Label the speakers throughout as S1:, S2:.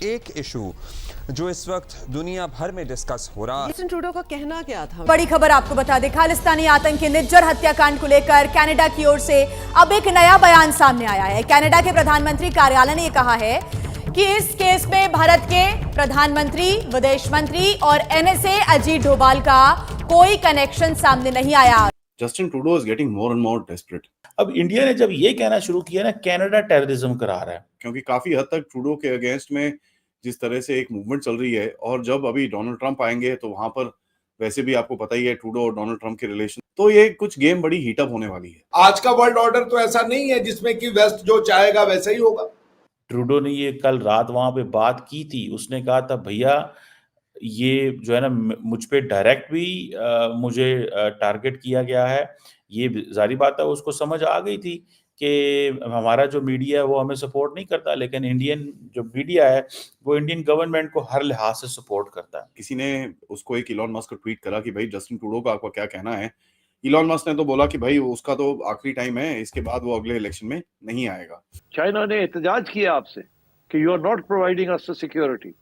S1: एक इशू जो इस वक्त दुनिया भर में डिस्कस हो रहा है।
S2: जस्टिन ट्रूडो का कहना क्या था?
S3: बड़ी खबर आपको बता दें, खालिस्तानी आतंकी निज्जर हत्याकांड को लेकर कनाडा की ओर से अब एक नया बयान सामने आया है। कनाडा के प्रधानमंत्री कार्यालय ने यह कहा है कि इस केस में भारत के प्रधानमंत्री, विदेश मंत्री और एनएसए अजीत डोभाल का कोई कनेक्शन सामने नहीं आया।
S4: Justin Trudeau is getting more and more desperate.
S5: अब इंडिया ने जब ये कहना शुरू किया ना, कनाडा टेररिज्म करा रहा है,
S4: क्योंकि काफी हद तक ट्रूडो के अगेंस्ट में जिस तरह से एक मूवमेंट चल रही है, और जब अभी डोनाल्ड ट्रंप आएंगे तो वहां पर वैसे भी आपको पता ही है ट्रूडो और डोनाल्ड ट्रंप के रिलेशन, तो ये कुछ गेम बड़ी हीटअप होने वाली है।
S6: आज का वर्ल्ड ऑर्डर तो ऐसा नहीं है जिसमें कि वेस्ट जो चाहेगा वैसा ही होगा।
S5: ट्रूडो ने ये कल रात वहां पे बात की थी। उसने कहा था भैया ये जो है ना, मुझ पे डायरेक्ट भी मुझे टारगेट किया गया है। ये जारी बात है, उसको समझ आ गई थी कि हमारा जो मीडिया है वो हमें सपोर्ट नहीं करता, लेकिन इंडियन जो मीडिया है वो इंडियन गवर्नमेंट को हर लिहाज से सपोर्ट करता है।
S4: किसी ने उसको एक इलॉन मस्क को ट्वीट करा कि भाई जस्टिन ट्रूडो का आपका क्या कहना है। इलॉन मस्क ने तो बोला कि भाई उसका तो आखिरी टाइम है, इसके बाद वो अगले इलेक्शन में नहीं आएगा।
S7: चाइना ने एहतजाज किया आपसे कि you are not providing us security,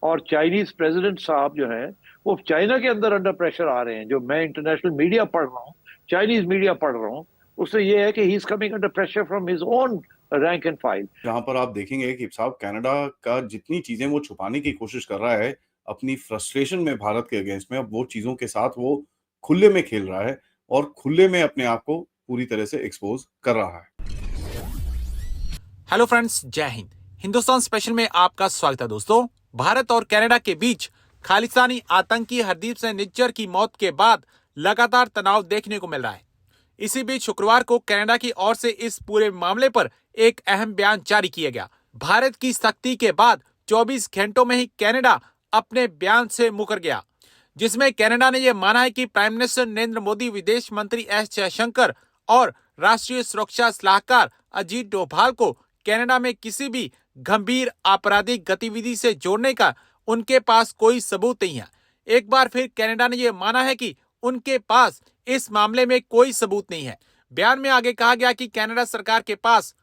S7: और चाइनीज प्रेसिडेंट साहब जो हैं वो चाइना के अंदर अंडर प्रेशर आ रहे हैं। जो मैं इंटरनेशनल मीडिया पढ़ रहा हूँ, चाइनीज मीडिया पढ़ रहा हूँ, उससे ये है कि he is coming under pressure from his own rank and file.
S4: जहां पर आप देखेंगे कि साहब कनाडा का जितनी चीजें वो छुपाने की कोशिश कर रहा है अपनी फ्रस्ट्रेशन में भारत के अगेंस्ट में, अब वो चीजों के साथ वो खुले में खेल रहा है और खुले में अपने आप को पूरी तरह से एक्सपोज कर रहा है।
S8: हेलो फ्रेंड्स, जय हिंद। हिंदुस्तान स्पेशल में आपका स्वागत है दोस्तों। भारत और कनाडा के बीच खालिस्तानी आतंकी हरदीप सिंह निज्जर की मौत के बाद लगातार तनाव देखने को मिल रहा है। इसी बीच शुक्रवार को कनाडा की ओर से इस पूरे मामले पर एक अहम बयान जारी किया गया। भारत की सख्ती के बाद 24 घंटों में ही कनाडा अपने बयान से मुकर गया, जिसमें कनाडा ने यह माना है कि प्राइम मिनिस्टर नरेंद्र मोदी, विदेश मंत्री एस जयशंकर और राष्ट्रीय सुरक्षा सलाहकार अजीत डोभाल को कनाडा में किसी भी गंभीर आपराधिक गतिविधि से जोड़ने का उनके पास कोई सबूत नहीं है। एक बार फिर कनाडा ने यह माना है कि उनके पास इस मामले में कोई सबूत नहीं है। बयान में आगे कहा गया कि कनाडा सरकार के पास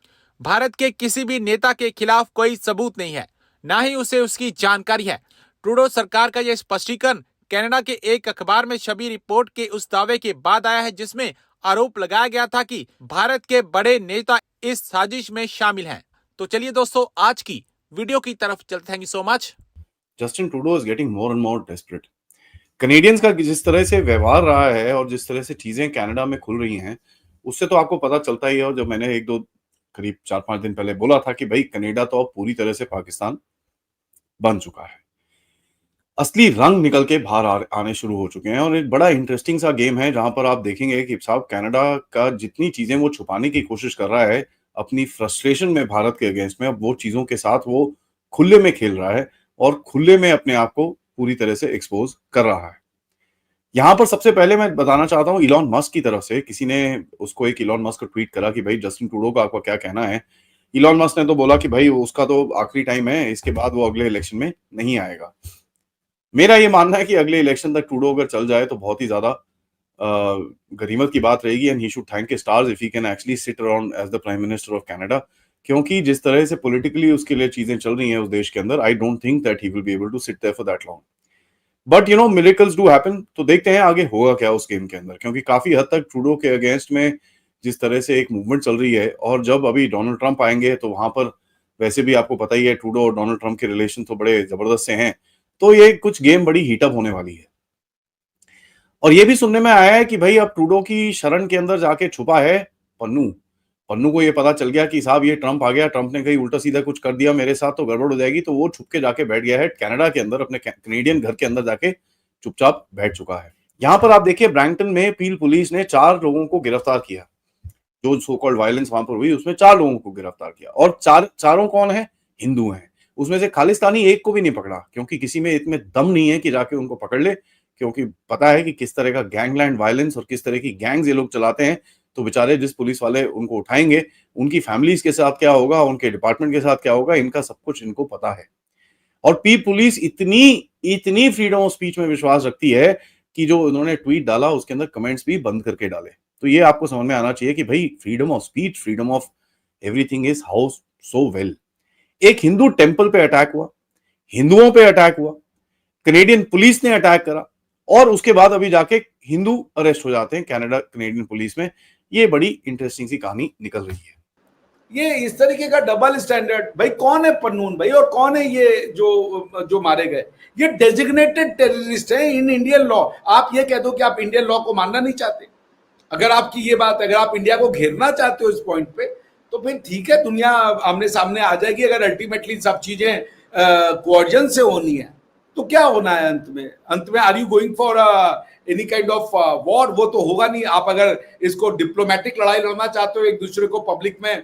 S8: भारत के किसी भी नेता के खिलाफ कोई सबूत नहीं है, ना ही उसे उसकी जानकारी है। ट्रूडो सरकार का यह स्पष्टीकरण कनाडा के एक अखबार में छपी रिपोर्ट के उस दावे के बाद आया है, जिसमें आरोप लगाया गया था कि भारत के बड़े नेता इस साजिश में शामिल हैं। तो चलिए दोस्तों, आज की वीडियो की तरफ चलते। Thank you so much.
S4: Justin Trudeau is getting more and more desperate. Canadians का जिस तरह से व्यवहार रहा है और जिस तरह से चीजें कनाडा में खुल रही हैं, उससे तो आपको पता चलता ही है। और जब मैंने एक दो करीब 4-5 दिन पहले बोला था कि भाई कनाडा तो अब पूरी तरह से पाकिस्तान बन चुका है, असली रंग निकल के बाहर आने शुरू हो चुके हैं। और एक बड़ा इंटरेस्टिंग सा गेम है जहां पर आप देखेंगे कि साहब कनाडा का जितनी चीजें वो छुपाने की कोशिश कर रहा है अपनी फ्रस्ट्रेशन में भारत के अगेंस्ट में, अब वो चीजों के साथ वो खुले में खेल रहा है और खुले में अपने आप को पूरी तरह से एक्सपोज कर रहा है। यहां पर सबसे पहले मैं बताना चाहता हूं, इलॉन मस्क की तरफ से किसी ने उसको एक इलॉन मस्क को ट्वीट करा कि भाई जस्टिन ट्रूडो का आपका क्या कहना है। इलॉन मस्क ने तो बोला कि भाई उसका तो आखिरी टाइम है, इसके बाद वो अगले इलेक्शन में नहीं आएगा। मेरा ये मानना है कि अगले इलेक्शन तक ट्रूडो अगर चल जाए तो बहुत ही ज्यादा गनीमत की बात रहेगी, and he should thank his stars if he can actually sit around as the prime minister of Canada. क्योंकि जिस तरह से पॉलिटिकली उसके लिए चीजें चल रही हैं उस देश के अंदर, I don't think that he will be able to sit there for that long. But you know, miracles do happen. तो देखते हैं आगे होगा क्या उस गेम के अंदर, क्योंकि काफी हद तक ट्रूडो के अगेंस्ट में जिस तरह से एक मूवमेंट चल रही है, और जब अभी डोनाल्ड ट्रंप आएंगे तो वहां पर वैसे भी आपको पता ही है ट्रूडो और डोनाल्ड ट्रंप के रिलेशन तो बड़े जबरदस्त से हैं, तो ये कुछ गेम बड़ी हीटअप होने वाली है। और ये भी सुनने में आया है कि भाई अब ट्रूडो की शरण के अंदर जाके छुपा है पन्नू को ये पता चल गया कि साहब ये ट्रंप आ गया, ट्रंप ने कहीं उल्टा सीधा कुछ कर दिया मेरे साथ तो गड़बड़ हो जाएगी, तो वो छुप के जाके बैठ गया है कनाडा के अंदर, अपने कनेडियन घर के अंदर जाके चुपचाप बैठ चुका है। यहां पर आप देखिए ब्रैम्पटन में पील पुलिस ने 4 लोगों को गिरफ्तार किया। जो सो कॉल्ड वायलेंस वहां पर हुई उसमें 4 लोगों को गिरफ्तार किया, और चारों कौन है? हिंदू हैं। उसमें से खालिस्तानी एक को भी नहीं पकड़ा, क्योंकि किसी में इतने दम नहीं है कि जाके उनको पकड़ ले, क्योंकि पता है कि किस तरह का गैंगलैंड वायलेंस और किस तरह की गैंग्स ये लोग चलाते हैं। तो बेचारे जिस पुलिस वाले उनको उठाएंगे, उनकी फैमिलीज के साथ क्या होगा, उनके डिपार्टमेंट के साथ क्या होगा, इनका सब कुछ इनको पता है। और पी पुलिस इतनी फ्रीडम ऑफ स्पीच में विश्वास रखती है कि जो उन्होंने ट्वीट डाला उसके अंदर कमेंट्स भी बंद करके डाले। तो ये आपको समझ में आना चाहिए कि भाई freedom of speech, freedom of everything is how so well. एक हिंदू टेंपल पे अटैक हुआ, हिंदुओं पे अटैक हुआ, कनेडियन पुलिस ने अटैक करा और उसके बाद अभी जाके हिंदू अरेस्ट हो जाते हैं कनाडा कनेडियन पुलिस में। ये बड़ी इंटरेस्टिंग सी कहानी निकल रही है।
S6: ये इस तरीके का डबल स्टैंडर्ड, भाई कौन है पन्नून भाई और कौन है ये जो मारे गए? ये डेजिग्नेटेड टेररिस्ट है इन इंडियन लॉ। आप ये कह दो कि आप इंडियन लॉ को मानना नहीं चाहते। अगर आपकी ये बात, अगर आप इंडिया को घेरना चाहते हो इस पॉइंट पे, तो फिर ठीक है, दुनिया आमने सामने आ जाएगी। अगर अल्टीमेटली सब चीजें कोऑर्जन से होनी है तो क्या होना है अंत में are you going for any kind of war? वो तो होगा नहीं। आप अगर इसको डिप्लोमेटिक लड़ाई लड़ना चाहते हो, एक दूसरे को पब्लिक में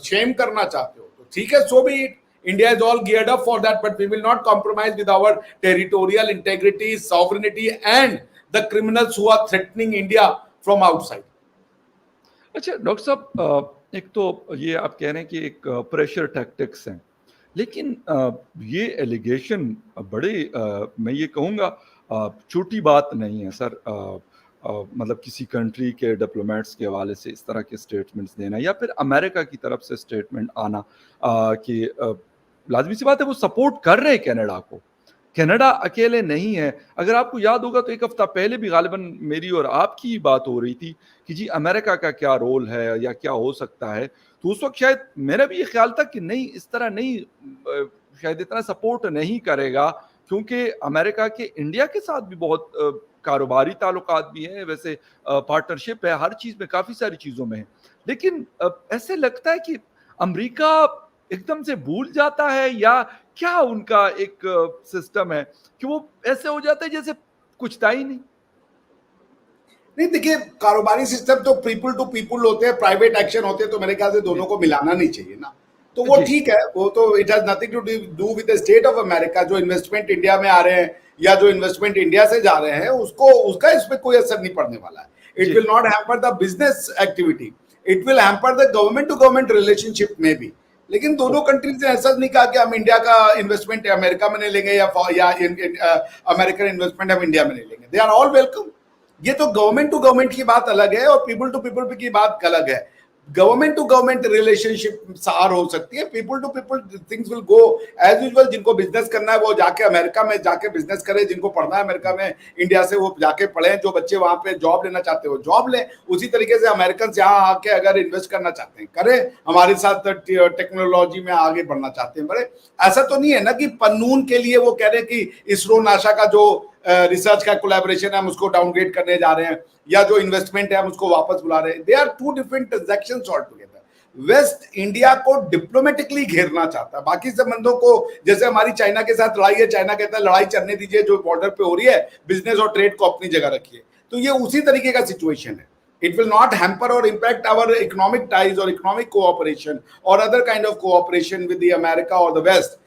S6: शेम करना चाहते हो, तो ठीक है, so be it. India is all geared up for that, but we will not compromise with our territorial integrity, sovereignty, and the criminals who are threatening India from outside.
S2: अच्छा doctor साहब, एक तो ये आप कह रहे हैं कि एक प्रेशर टैक्टिक्स हैं, लेकिन ये एलिगेशन बड़े मैं ये कहूँगा छोटी बात नहीं है सर। मतलब किसी कंट्री के डिप्लोमेट्स के हवाले से इस तरह के स्टेटमेंट्स देना या फिर अमेरिका की तरफ से स्टेटमेंट आना कि लाजमी सी बात है वो सपोर्ट कर रहे हैं कनाडा को। कनाडा अकेले नहीं है। अगर आपको याद होगा तो एक हफ्ता पहले भी गालिबन मेरी और आपकी बात हो रही थी कि जी अमेरिका का क्या रोल है या क्या हो सकता है। तो उस वक्त शायद मेरा भी ये ख्याल था कि नहीं, इस तरह नहीं, शायद इतना सपोर्ट नहीं करेगा, क्योंकि अमेरिका के इंडिया के साथ भी बहुत कारोबारी ताल्लुकात भी हैं, वैसे पार्टनरशिप है हर चीज़ में, काफ़ी सारी चीज़ों में है। लेकिन ऐसे लगता है कि अमेरिका एकदम से भूल जाता है या क्या उनका एक सिस्टम है कि वो ऐसे हो जाता है जैसे कुछ था ही नहीं।
S6: नहीं, देखिए, कारोबारी सिस्टम तो पीपल टू पीपल होते हैं, प्राइवेट एक्शन होते हैं, तो मेरे ख्याल से दोनों को मिलाना नहीं चाहिए ना। तो वो ठीक है, वो तो it has nothing to do with the state of America. जो इन्वेस्टमेंट इंडिया में आ रहे हैं या जो इन्वेस्टमेंट इंडिया से जा रहे हैं उसका इस पे कोई असर नहीं पड़ने वाला है। It will not hamper the business activity, it will hamper the government to government relationship में भी। लेकिन दोनों कंट्रीज ने ऐसा नहीं कहा कि हम इंडिया का इन्वेस्टमेंट अमेरिका में नहीं लेंगे या अमेरिकन इन्वेस्टमेंट हम इंडिया में नहीं लेंगे। They are all welcome. ये तो गवर्नमेंट टू गवर्नमेंट की बात अलग है और पीपल टू पीपल की बात अलग है। गवर्नमेंट टू गवर्नमेंट रिलेशनशिप सार हो सकती है, people to people things will go as usual. जिनको बिजनेस करना है वो जाके अमेरिका में जाके बिजनेस करे, जिनको पढ़ना है अमेरिका में इंडिया से वो जाके पढ़े, जो बच्चे वहां पे जॉब लेना चाहते हो जॉब लें। उसी तरीके से अमेरिकन यहाँ आके अगर इन्वेस्ट करना चाहते हैं करें, हमारे साथ टेक्नोलॉजी में आगे बढ़ना चाहते हैं बड़े। ऐसा तो नहीं है ना कि पन्नून के लिए वो कह रहे हैं कि इसरो नासा का जो रिसर्च का कोलैबोरेशन है हम उसको डाउनग्रेड करने जा रहे हैं या जो इन्वेस्टमेंट है हम उसको वापस बुला रहे हैं। They are two different transactions all together. West India को डिप्लोमेटिकली घेरना चाहता है, बाकी संबंधों को, जैसे हमारी चाइना के साथ लड़ाई है, चाइना कहता है लड़ाई चलने दीजिए, जो बॉर्डर पे हो रही है बिजनेस और ट्रेड को अपनी जगह रखिए। तो ये उसी तरीके का सिचुएशन है। It will not hamper or impact our economic ties or economic cooperation or other kind of cooperation with the America or the West.